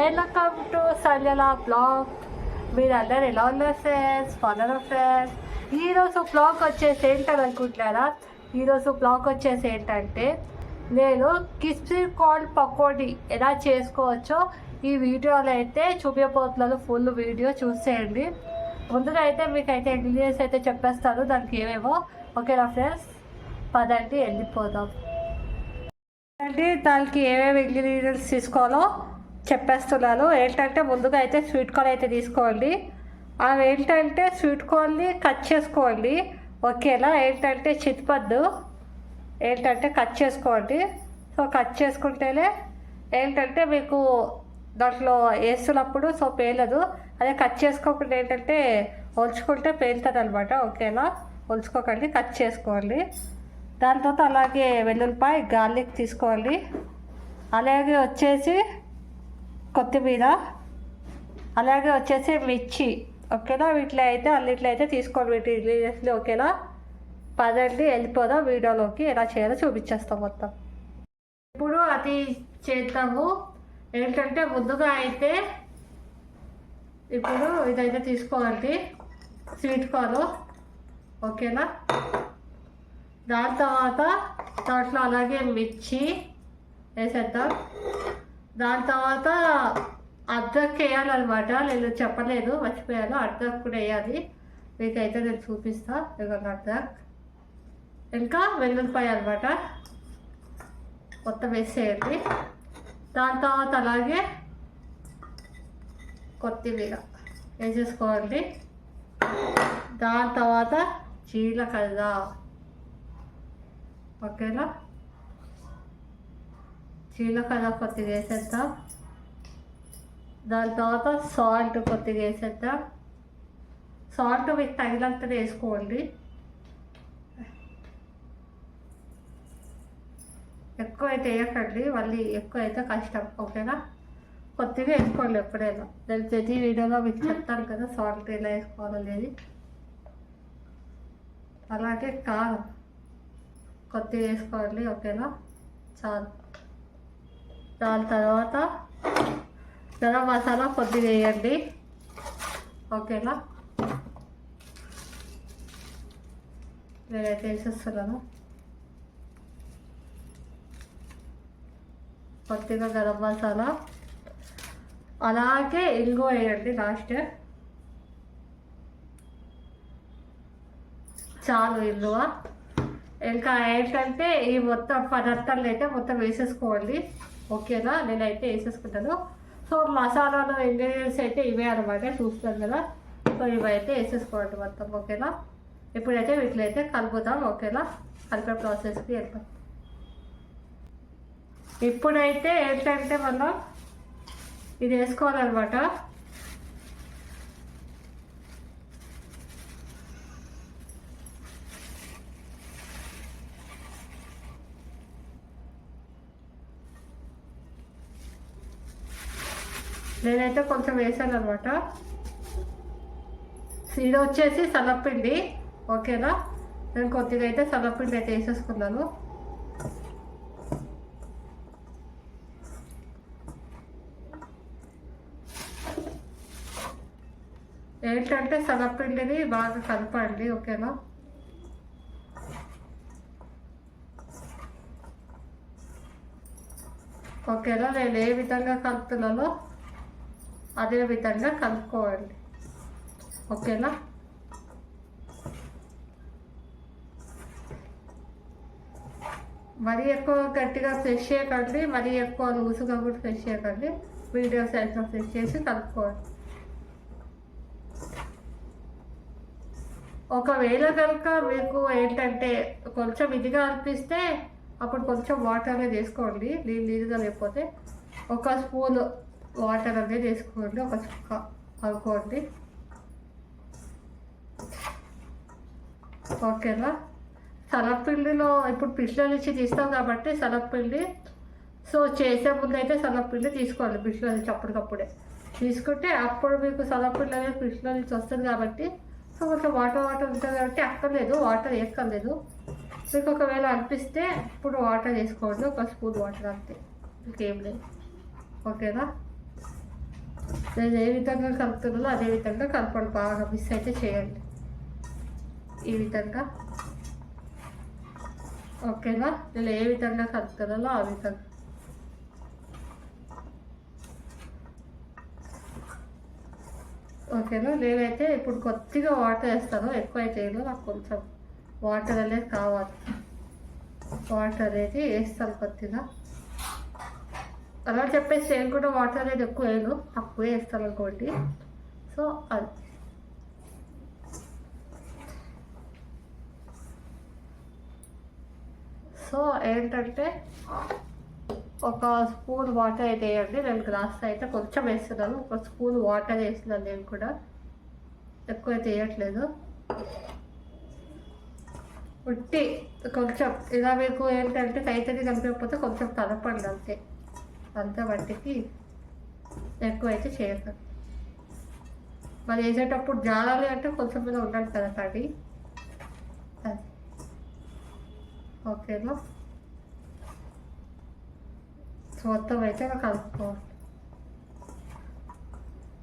Welcome to Sanjana blog. మీరందరూ ఎలా ఉన్నారు ఫ్రెండ్స్? బాగున్నారు ఫ్రెండ్స్. ఈరోజు బ్లాగ్ వచ్చేసి ఏంటని అనుకుంటున్నారా? ఈరోజు బ్లాగ్ వచ్చేసి ఏంటంటే నేను కిస్పీ కార్న్ పకోడీ ఎలా చేసుకోవచ్చో ఈ వీడియోలో అయితే చూపించబోతున్నాను. ఫుల్ వీడియో చూసేయండి. ముందుగా అయితే మీకు అయితే ఇంగ్రీడియంట్స్ అయితే చెప్పేస్తాను, దానికి ఏమేమో. ఓకేనా ఫ్రెండ్స్, పదండి వెళ్ళిపోదాం. అంటే దానికి ఏమేమి ఇంగ్రీడియంట్స్ తీసుకోవాలో చెప్పేస్తున్నాను. ఏంటంటే ముందుగా అయితే స్వీట్ కార్న్ అయితే తీసుకోండి. అవి ఏంటంటే స్వీట్ కార్న్ని కట్ చేసుకోండి. ఓకేనా? ఏంటంటే చిత్పద్దు ఏంటంటే కట్ చేసుకోండి. సో కట్ చేసుకుంటేనే ఏంటంటే మీకు దాంట్లో వేస్తున్నప్పుడు సో పేలదు. అదే కట్ చేసుకోకుండా ఏంటంటే ఒలుచుకుంటే పేలుతుంది అనమాట. ఓకేనా? ఒలుచుకోకండి, కట్ చేసుకోండి. దాని తర్వాత అలాగే వెల్లుల్లిపాయ గార్లిక్ తీసుకోండి. అలాగే వచ్చేసి కొత్తిమీర, అలాగే వచ్చేసి మిర్చి. ఓకేనా? వీటిలో అయితే అన్నిట్లో అయితే తీసుకోండి, వీటి ఇంగ్రీడియంట్స్ని. ఓకేనా? పదండి వెళ్ళిపోదాం వీడియోలోకి. ఎలా చేయాలో చూపించేస్తాం మొత్తం. ఇప్పుడు అది చేద్దాము. ఏంటంటే ముందుగా అయితే ఇప్పుడు ఇదైతే తీసుకోవాలి, స్వీట్ కార్న్. ఓకేనా? దాని తర్వాత దాంట్లో అలాగే మిర్చి వేసేద్దాం. దాని తర్వాత అద్దకు వేయాలన్నమాట. నేను చెప్పలేదు, మర్చిపోయాను. అద్దకు కూడా వేయాలి, మీకైతే నేను చూపిస్తాను. ఇదిగోండి అద్దకు. ఇంకా వెల్లుల్లిపాయ అనమాట, మొత్తం వేసేయండి. దాని తర్వాత అలాగే కొత్తిమీర వేసేసుకోండి. దాని తర్వాత జీలకర్ర. ఓకేనా? జీలకర్ర కొద్దిగా వేసేద్దాం. దాని తర్వాత సాల్ట్ కొద్దిగా వేసేద్దాం. సాల్ట్ మీకు తగినంత వేసుకోండి, ఎక్కువ అయితే వేయకండి, మళ్ళీ ఎక్కువ అయితే కష్టం. ఓకేనా? కొద్దిగా వేసుకోండి ఎప్పుడైనా. నేను ప్రతి వీడియోలో మీకు చెప్తాను కదా సాల్ట్ ఎలా వేసుకోవాలనేది. అలాగే కారం కొద్దిగా వేసుకోండి. ఓకేనా? చాలు. దాని తర్వాత గరం మసాలా కొద్దిగా వేయండి. ఓకేనా? నేనైతే వేసేస్తున్నాను. కొద్దిగా గరం మసాలా, అలాగే ఇంగువ వేయండి లాస్ట్. చాలు ఇంగువ. ఇంకా ఏంటంటే ఈ మొత్తం పదార్థాలు అయితే మొత్తం వేసేసుకోండి. ఓకేనా? నేనైతే వేసేసుకుంటాను. సో మసాలాలు ఇంగ్రీడియంట్స్ అయితే ఇవే అనమాట, చూస్తాను కదా. సో ఇవైతే వేసేసుకోండి మొత్తం. ఓకేనా? ఇప్పుడైతే వీటిలో అయితే కలుపుతాం. ఓకేనా? కలిపే ప్రాసెస్కి వెళ్తాం. ఇప్పుడైతే ఏంటంటే మనం ఇది వేసుకోవాలన్నమాట. నేనైతే కొంచెం వేసాను అనమాట. ఇది వచ్చేసి సన్నపిండి. ఓకేనా? నేను కొద్దిగా అయితే సన్నపిండి అయితే వేసేసుకున్నాను. ఏంటంటే సన్నపిండిని బాగా కలపండి. ఓకేనా? ఓకేనా? నేను ఏ విధంగా కలుపుతున్నానో అదే విధంగా కలుపుకోవాలి. ఓకేనా? మరీ ఎక్కువ గట్టిగా ఫ్రెష్ చేయకండి, మరీ ఎక్కువ లూసుగా కూడా ఫ్రెష్ చేయకండి. మీడియం సైజ్లో ఫ్రెష్ చేసి కలుపుకోవాలి. ఒకవేళ కనుక మీకు ఏంటంటే కొంచెం ఇదిగా అనిపిస్తే అప్పుడు కొంచెం వాటర్ అనేది వేసుకోండి. నీళ్ళుగా లేకపోతే ఒక స్పూన్ వాటర్ అనేది వేసుకోండి, ఒక చుక్క కలుపుకోండి. ఓకేనా? సనగపిండిలో ఇప్పుడు పిష్లో నుంచి తీస్తాం కాబట్టి సనగపిండి, సో చేసే ముందు అయితే సనగపిండి తీసుకోవాలి. పిష్లో నుంచి అప్పటికప్పుడే తీసుకుంటే అప్పుడు మీకు సనగపిండి అనేది పిష్లో నుంచి వస్తుంది కాబట్టి సో కొంచెం వాటర్ ఉంటుంది కాబట్టి అక్కర్లేదు, వాటర్ వేయక్కర్లేదు. మీకు ఒకవేళ అనిపిస్తే ఇప్పుడు వాటర్ వేసుకోండి, ఒక స్పూన్ వాటర్ అంతే, ఇంకేం లేదు. ఓకేనా? నేను ఏ విధంగా కలుపుతున్నానో అదే విధంగా కలపండి, బాగా మిస్ అయితే చేయండి ఈ విధంగా. ఓకేనా, నేను ఏ విధంగా కలుపుతున్నానో ఆ విధంగా. ఓకేనా, నేనైతే ఇప్పుడు కొద్దిగా వాటర్ వేస్తాను, ఎక్కువ అయితే నాకు కొంచెం వాటర్ అనేది కావాలి. వాటర్ అనేది వేస్తాను కొద్దిగా, అలా చెప్పేసి నేను కూడా వాటర్ అనేది ఎక్కువ వేయను, తక్కువ వేస్తాను అనుకోండి. సో అది సో ఏంటంటే ఒక స్పూన్ వాటర్ అయితే వేయండి. 2 గ్లాసులు అయితే కొంచెం వేస్తున్నాను, ఒక స్పూన్ వాటర్ వేస్తున్నాను. నేను కూడా ఎక్కువ అయితే వేయట్లేదు, ఉట్టి కొంచెం. ఇలా మీకు ఏంటంటే కైతది కనిపించకపోతే కొంచెం కలపండి అంతే, అంతా బట్టికి ఎక్కువ అయితే చేయదు. మరి వేసేటప్పుడు జారాలి అంటే కొంచెం మీద ఉండాలి కదా తడి, అది. ఓకేనా, మొత్తం అయితే కలుపుకోవాలి.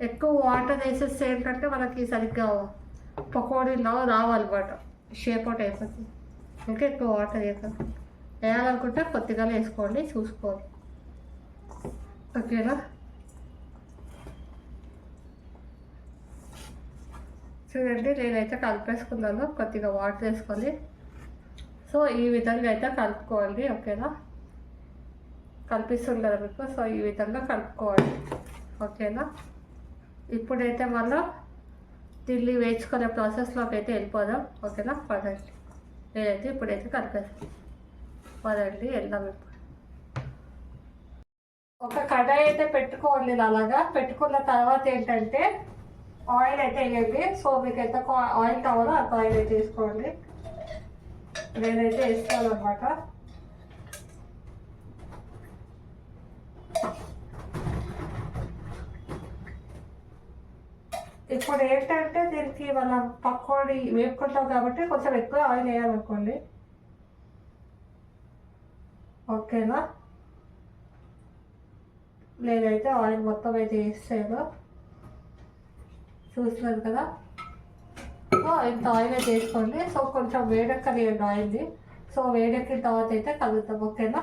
ఎక్కువ వాటర్ వేసేస్తే ఏంటంటే మనకి సరిగ్గా పకోడీలో రావాలన్నమాట, షేప్ అవుట్ అయిపోతుంది. ఇంకా ఎక్కువ వాటర్ వేయాలనుకుంటే కొద్దిగా వేసుకోండి, చూసుకోండి. ఓకేనా, చూడండి నేనైతే కలిపేసుకున్నాను, కొద్దిగా వాటర్ వేసుకొని. సో ఈ విధంగా అయితే కలుపుకోవాలి. ఓకేనా, కల్పిస్తుంది కదా మీకు, సో ఈ విధంగా కలుపుకోవాలి. ఓకేనా, ఇప్పుడైతే మనం దీన్ని వేయించుకునే ప్రాసెస్లోకి అయితే వెళ్ళిపోదాం. ఓకేనా, పదండి, నేనైతే ఇప్పుడైతే కలిపేస్తాను. పదండి వెళ్దాం. ఇప్పుడు ఒక కడాయి అయితే పెట్టుకోండి. అలాగా పెట్టుకున్న తర్వాత ఏంటంటే ఆయిల్ అయితే వేయండి. సో మీకు ఎంత ఆయిల్ కావాలో అంత ఆయిల్ అయితే వేసుకోండి. నేనైతే వేస్తాను అనమాట. ఇప్పుడు ఏంటంటే దీనికి మనం పకోడీ వేపుకుంటాం కాబట్టి కొంచెం ఎక్కువ ఆయిల్ వేయాలనుకోండి. ఓకేనా, నేనైతే ఆయిల్ మొత్తం అయితే వేస్తాను, చూస్తున్నారు కదా. సో ఇంత ఆయిల్ అయితే వేసుకోండి. సో కొంచెం వేడెక్కనియండి ఆయిల్ని. సో వేడెక్కిన తర్వాత అయితే కలుగుతాం. ఓకేనా,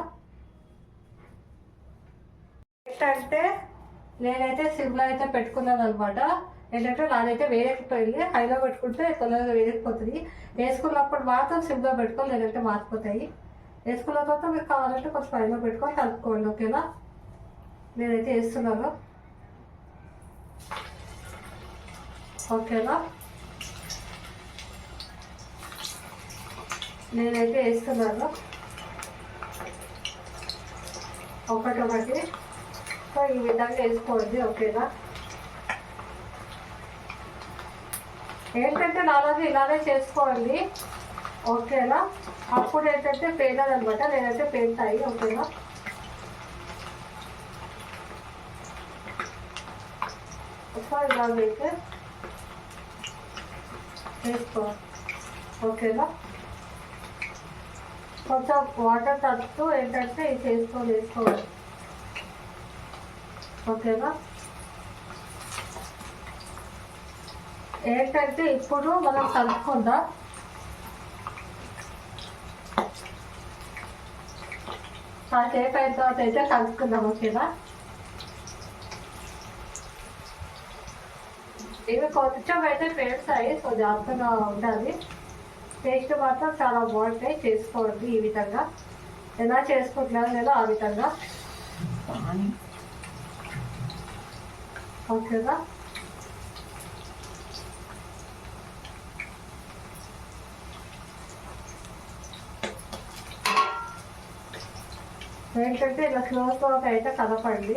ఏంటంటే నేనైతే సిమ్లో అయితే పెట్టుకున్నాను అనమాట. ఏంటంటే నాదైతే వేడెక్కిపోయింది. హైలో పెట్టుకుంటే తొందరగా వేడెక్కిపోతుంది. వేసుకున్నప్పుడు మాత్రం సిమ్లో పెట్టుకోవాలి, లేదంటే మారిపోతాయి. వేసుకున్న తర్వాత మీకు కావాలంటే కొంచెం హైలో పెట్టుకొని కలుపుకోండి. ఓకేనా, నేనైతే వేస్తున్నాను. ఓకేనా, నేనైతే వేస్తున్నాను ఒకటి. సో ఈ విధంగా వేసుకోండి. ఓకేనా, ఏంటంటే నాలాగే ఇలానే చేసుకోండి. ఓకేనా, అప్పుడు ఏంటంటే పేదలు అనమాట, నేనైతే పేరుతాయి. ఓకేనా, సో ఇలాగైతే వేసుకోవాలి. ఓకేనా, కొంచెం వాటర్ తగ్గుతూ ఏంటంటే ఇది వేసుకోవాలి. ఓకేనా, ఏంటంటే ఇప్పుడు మనం కలుపుకుందాం. కాసేపు అయిన తర్వాత అయితే కలుపుకుందాం. ఓకేనా, ఇవి కొంచెం అయితే పేరుతాయి, సో జాగ్రత్తగా ఉండాలి. టేస్ట్ మాత్రం చాలా బాగుంటాయి. చేసుకోండి ఈ విధంగా, ఎలా చేసుకుంటున్నారో లేదా ఆ విధంగా. ఓకేనా, ఏంటంటే ఇలా స్లోతో అయితే కలపండి.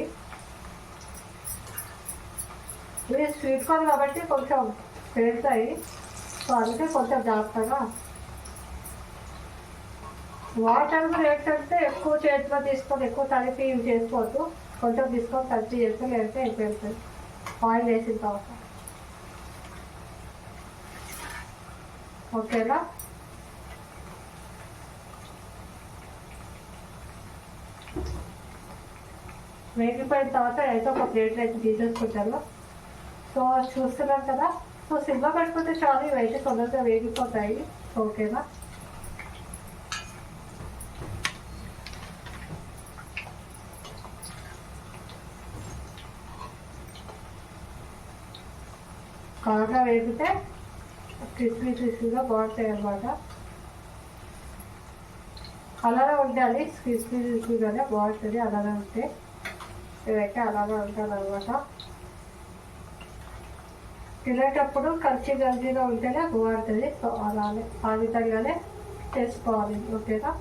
ఇది స్వీట్ కార్న్ కాబట్టి కొంచెం పేరుతాయి, సో అందుకే కొంచెం జాగ్రత్తగా. వాటర్ కూడా ఏంటంటే ఎక్కువ చేతిలో తీసుకొని ఎక్కువ తడిపి ఇవి చేసుకోవద్దు, కొంచెం తీసుకొని తడిపి చేసుకొని వెళ్తే అయిపోతుంది ఆయిల్ వేసిన తర్వాత. ఓకేనా, వేగిపోయిన తర్వాత అయితే ఒక ప్లేట్లో అయితే తీసేసుకుంటాను. సో చూస్తున్నారు కదా. సో సిమ్లో పెట్టుకుంటే చాలు, ఇవైతే తొందరగా వేగిపోతాయి. ఓకేనా. కాగా వేగితే క్రిస్పీగా బాగుంటాయి అన్నమాట. అలానే ఉండాలి, క్రిస్పీగానే బాగుంటుంది. అలానే ఉంటే ఇవైతే అలానే ఉంటాను అనమాట. తినేటప్పుడు కల్చీగా ఉంటేనే బాగుంటుంది. సో అలానే ఆ విధంగానే చేసుకోవాలి. ఓకేనా.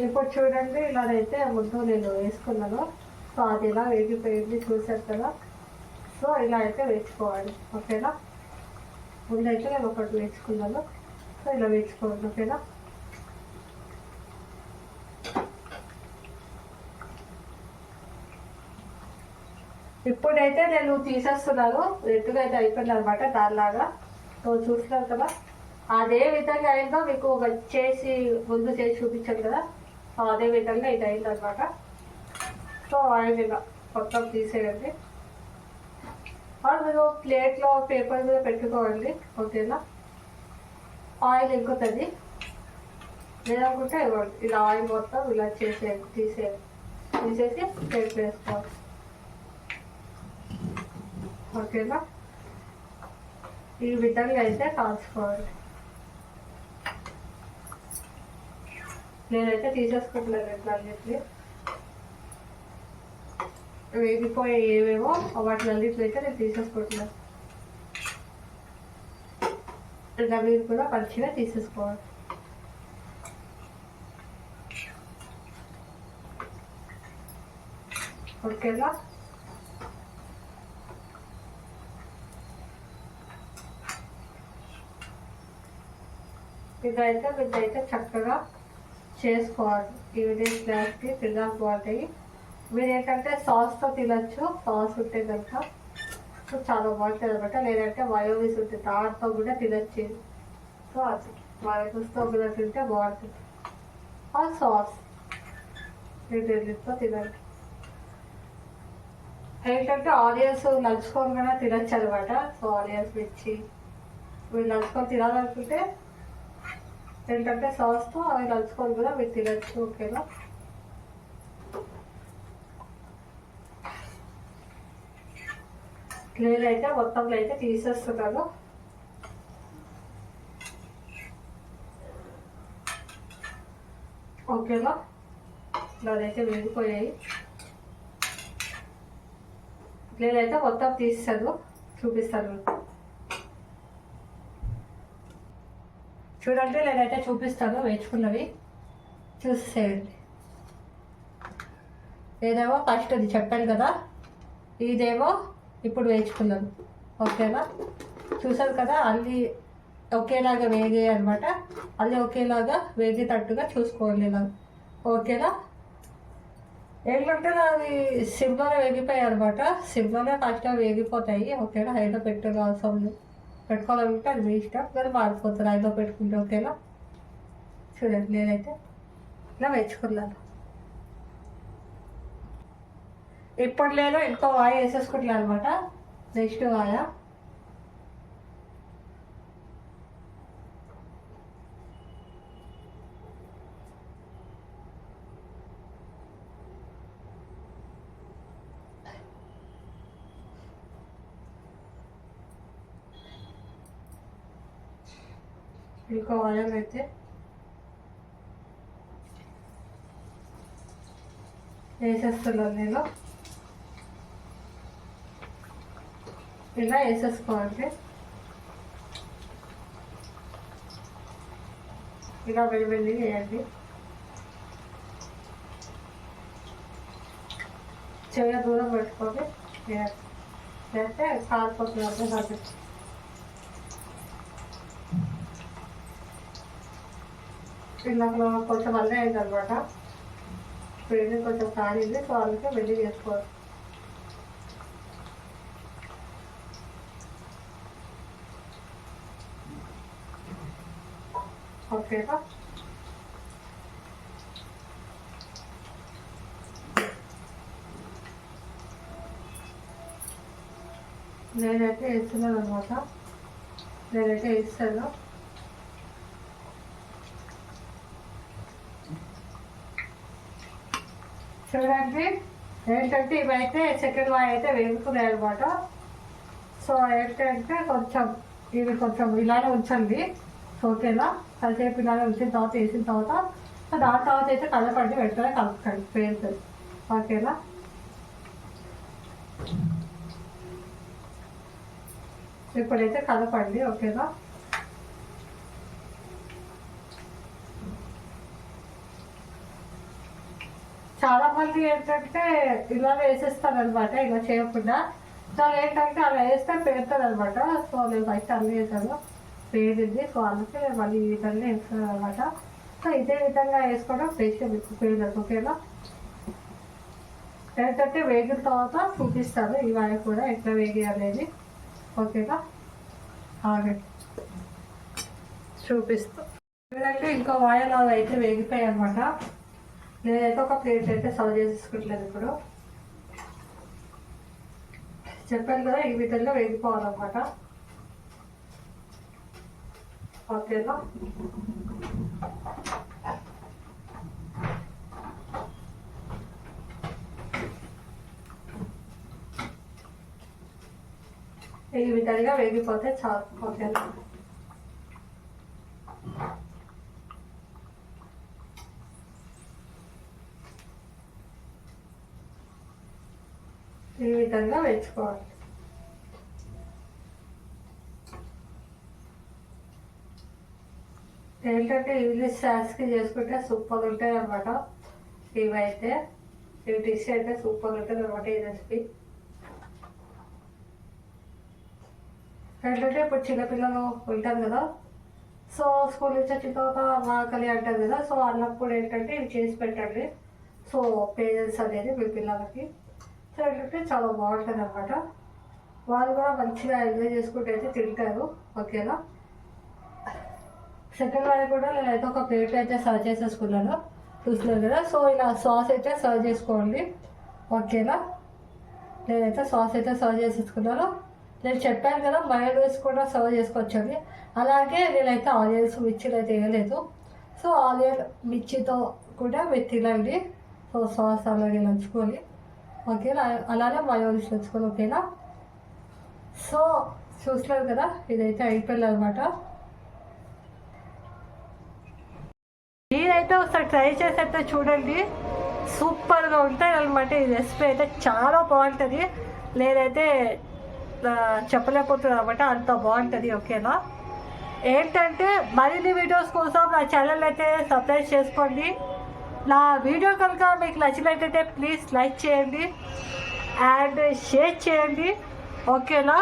ఇప్పుడు చూడండి, ఇలాగైతే ముందు నేను వేసుకున్నాను. సో అది ఇలా వేగిపోయింది చూసారు కదా. సో ఇలా అయితే వేసుకోవాలి. ఓకేనా. ముందైతే నేను ఒకటి వేసుకున్నాను. సో ఇలా వేసుకోండి. ఓకేనా. ఇప్పుడైతే నేను తీసేస్తున్నాను. రెడ్గా అయితే అయిపోయింది అనమాట దానిలాగా. సో చూస్తున్నారు కదా. అదే విధంగా అయిందో మీకు చేసి ముందు చేసి చూపించాను కదా. సో అదే విధంగా ఇది అయింది అనమాట. సో ఆయిల్ ఇలా మొత్తం తీసేయండి. మీరు ప్లేట్లో పేపర్ మీద పెట్టుకోండి. ఓకేనా. ఆయిల్ ఎక్కుతుంది లేదనుకుంటే ఇవ్వండి. ఇలా ఆయిల్ మొత్తం ఇలా తీసేసి ప్లేట్ వేసుకోవాలి. ఓకేనా. ఈ విధంగా అయితే కాల్చుకోవాలి. నేనైతే తీసేసుకుంటున్నాను ఎట్లా అన్నింటినీ. వేగిపోయే ఏవేవో వాటి అన్నింటిలో అయితే నేను తీసేసుకుంటున్నాను. ఇలా మీరు కూడా మంచిగా తీసేసుకోవాలి. ఓకేనా. ఇదైతే చక్కగా చేసుకోవాలి. ఈవినింగ్ స్నాక్స్కి తినడానికి బాగుంటాయి. మీరు ఏంటంటే సాస్తో తినచ్చు. సాస్ ఉంటే కనుక చాలా బాగుంటుంది అనమాట. లేదంటే మయోనీస్ ఉంటుంది, దాంతో కూడా తినచ్చు. సో అది మయోనీస్తో కూడా తింటే బాగుంటుంది. ఆ సాస్ రెండింటితో తినండి. ఏంటంటే ఆనియన్స్ నంచుకొని కూడా తినచ్చు అనమాట. సో ఆనియన్స్ మిర్చి మీరు నంచుకొని తినాలనుకుంటే ఏంటంటే సాస్తో అవి నంచుకొని కూడా మీరు తినచ్చు. ఓకేనా. క్లియర్ అయితే మొత్తంలో అయితే తీసేస్తున్నాను. ఓకేనా. అదైతే వేగిపోయాయి. క్లియర్ అయితే మొత్తం తీస్తాను, చూపిస్తాను. చూడండి, నేనైతే చూపిస్తాను వేసుకున్నవి చూసేయండి. ఏదేమో ఫస్ట్ అది చెప్పాను కదా, ఇదేమో ఇప్పుడు వేసుకున్నాను. ఓకేనా. చూసారు కదా, అన్నీ ఒకేలాగా వేగే అనమాట. అన్నీ ఒకేలాగా వేగేటట్టుగా చూసుకోవాలి ఇలా. ఓకేనా. ఏంటంటే అవి సిమ్లోనే వేగిపోయాయి అనమాట. సిమ్లోనే ఫస్ట్గా వేగిపోతాయి. ఓకేనా. హైలో పెట్టే అవసరం పెట్టుకోవాలంటే అది మీ ఇష్టం, కానీ మారిపోతుంది హైలో పెట్టుకుంటే. ఓకేనా. చూడండి, నేనైతే ఇలా వేసుకున్నాను. ఇప్పుడు నేను ఇంకో వాయి వేసేసుకుంటున్నాను అనమాట. నెక్స్ట్ వాయ ఇంకో వాయం అయితే వేసేస్తున్నాను నేను. ఇలా వేసేసుకోవాలి. ఇలా వెళ్ళి వేయండి. చెయ్య దూరం పెట్టుకొని వేస్తే కాలిపోతుంది. కాబట్టి ఇలా కొంచెం అల్లే అయింది అనమాట. పెళ్ళి కొంచెం కాలింది. సో అందుకే వెళ్ళి చేసుకోవాలి. ఓకేనా. నేనైతే వేస్తున్నాను అనమాట. నేనైతే వేస్తాను. చూడండి ఏంటంటే ఇవైతే సెకండ్ వాయి అయితే వేగుతున్నాయి అనమాట. సో ఏంటంటే ఇవి కొంచెం ఇలానే ఉంచండి. ఓకేనా. కాసేపు ఇలానే ఉంచిన తర్వాత వేసిన తర్వాత దాని తర్వాత అయితే కలపండి. వెంటనే కలుపుకండి పేరుతుంది. ఓకేనా. ఇప్పుడైతే కలపండి. ఓకేనా. చాలా మంది ఏంటంటే ఇలా వేసేస్తారు అనమాట, ఇలా చేయకుండా. సో ఏంటంటే అలా వేస్తే పేరుతుంది అనమాట. సో నేను ఫస్ట్ అన్నీ వేసాను, పేరుంది. సో అందుకే మళ్ళీ ఈ విధంగా వేస్తాను అనమాట. సో ఇదే విధంగా వేసుకోవడం బెస్ట్ మీకు పేరు. ఓకేనా. ఏంటంటే వేగిన తర్వాత చూపిస్తాను ఈ వాయి కూడా ఎట్లా వేగి అనేది. ఓకేనా. అలాగే చూపిస్తాను. ఎందుకంటే ఇంకో వాయిలు అయితే వేగిపోయాయి అనమాట. నేనైతే ఒక ప్లేట్ అయితే సర్వ్ చేసేసుకుంటలేదు. ఇప్పుడు చెప్పాను కదా ఈ విధంగా వేగిపోవాలన్నమాట. ఓకేనా. ఈ విధంగా వేగిపోతే చాలు. ఓకేనా. ఈ విధంగా వేసుకోవాలి. ఏంటంటే ఇంగ్లీష్ స్నాక్స్కి చేసుకుంటే సూపర్ ఉంటాయి అనమాట. ఇవైతే ఈ డిష్ అయితే సూపర్ ఉంటుంది అనమాట ఈ రెసిపీ. ఏంటంటే ఇప్పుడు చిన్నపిల్లలు ఉంటారు కదా, సో స్కూల్ నుంచి వచ్చిన తర్వాత ఆకలి అంటారు కదా, సో అన్నప్పుడు ఏంటంటే ఇవి చేసి పెట్టండి. సో పేరెంట్స్ అనేది మీ పిల్లలకి సో ఏంటంటే చాలా బాగుంటుంది అనమాట. వాళ్ళు కూడా మంచిగా ఎంజాయ్ చేసుకుంటూ అయితే తింటారు. ఓకేనా. సెకండ్ వారి కూడా నేనైతే ఒక ప్లేట్ అయితే సర్వ్ చేసేసుకున్నాను, చూస్తున్నాను కదా. సో ఇలా సాస్ అయితే సర్వ్ చేసుకోండి. ఓకేనా. నేనైతే సాస్ అయితే సర్వ్ చేసేసుకున్నాను. నేను చెప్పాను కదా మయోనీస్ కూడా సర్వ్ చేసుకోవచ్చని. అలాగే నేనైతే ఆనియన్స్ మిర్చిలు అయితే వేయలేదు. సో ఆనియన్ మిర్చితో కూడా మీరు తినండి. సో సాస్ అలాగే నంచుకొని. ఓకేనా. అలానే మయోనీస్ నంచుకొని. ఓకేనా. సో చూస్తున్నారు కదా ఇదైతే అయిపోయింది అనమాట. మీరైతే ఒకసారి ట్రై చేసి అయితే చూడండి, సూపర్గా ఉంటాయి అనమాట. ఈ రెసిపీ అయితే చాలా బాగుంటుంది. నేనైతే చెప్పలేకపోతున్నాను అనమాట, అంత బాగుంటుంది. ఓకేనా. ఏంటంటే మరిన్ని వీడియోస్ కోసం నా ఛానల్ అయితే సబ్స్క్రైబ్ చేసుకోండి. నా వీడియో కనుక మీకు నచ్చినట్లయితే ప్లీజ్ లైక్ చేయండి అండ్ షేర్ చేయండి. ఓకేనా.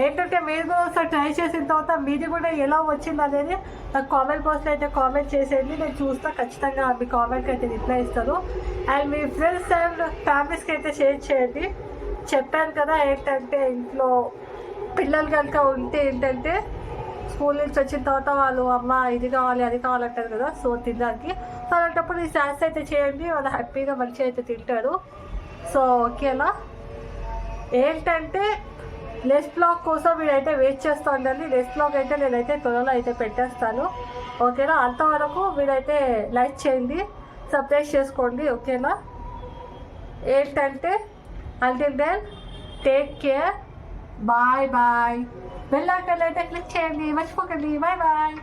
ఏంటంటే మీరు కూడా ఒకసారి ట్రై చేసిన తర్వాత మీది కూడా ఎలా వచ్చింది అనేది నాకు కామెంట్ బాక్స్లో అయితే కామెంట్ చేసేయండి. నేను చూస్తా, ఖచ్చితంగా మీ కామెంట్కి అయితే రిప్లై ఇస్తాను. అండ్ మీ ఫ్రెండ్స్ అండ్ ఫ్యామిలీస్కి అయితే షేర్ చేయండి. చెప్పాను కదా ఏంటంటే ఇంట్లో పిల్లలు కనుక ఉంటే ఏంటంటే స్కూల్ నుంచి వచ్చిన తర్వాత వాళ్ళు అమ్మ ఇది కావాలి అది కావాలంటారు కదా, సో తినడానికి. సో అలాంటప్పుడు ఈ స్నాక్స్ అయితే చేయండి, వాళ్ళు హ్యాపీగా మంచిగా అయితే తింటారు. సో ఓకేనా. ఏంటంటే నెక్స్ట్ బ్లాగ్ కోసం మీరైతే వెయిట్ చేస్తూ ఉండండి. నెక్స్ట్ బ్లాగ్ అయితే నేనైతే త్వరలో అయితే పెట్టేస్తాను. ఓకేనా. అంతవరకు మీరైతే లైక్ చేయండి, సబ్స్క్రైబ్ చేసుకోండి. ఓకేనా. ఏంటంటే until then take care, bye bye. Bell icon అయితే క్లిక్ చేయండి, మర్చిపోకండి. Bye bye.